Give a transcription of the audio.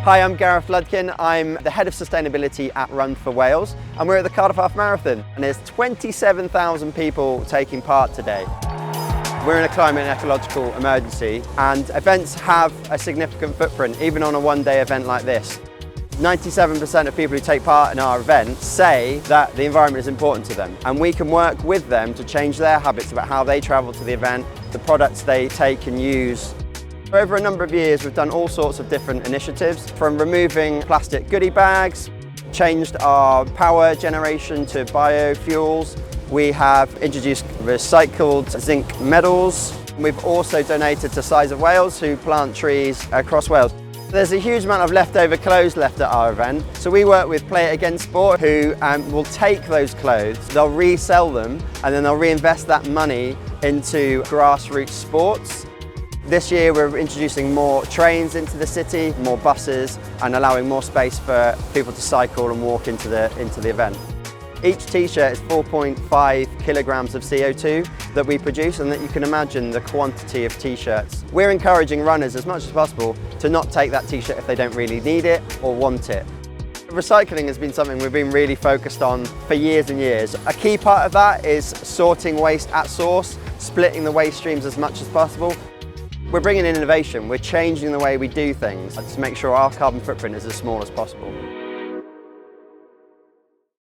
Hi, I'm Gareth Ludkin. I'm the Head of Sustainability at Run4Wales, and we're at the Cardiff Half Marathon, and there's 27,000 people taking part today. We're in a climate and ecological emergency, and events have a significant footprint, even on a one-day event like this. 97% of people who take part in our event say that the environment is important to them, and we can work with them to change their habits about how they travel to the event, the products they take and use. Over a number of years, we've done all sorts of different initiatives, from removing plastic goodie bags, changed our power generation to biofuels. We have introduced recycled zinc medals. We've also donated to Size of Wales, who plant trees across Wales. There's a huge amount of leftover clothes left at our event, so we work with Play It Again Sport, who will take those clothes, they'll resell them, and then they'll reinvest that money into grassroots sports. This year we're introducing more trains into the city, more buses, and allowing more space for people to cycle and walk into the event. Each t-shirt is 4.5 kilograms of CO2 that we produce, and that you can imagine the quantity of t-shirts. We're encouraging runners as much as possible to not take that t-shirt if they don't really need it or want it. Recycling has been something we've been really focused on for years and years. A key part of that is sorting waste at source, splitting the waste streams as much as possible. We're bringing in innovation, we're changing the way we do things to make sure our carbon footprint is as small as possible.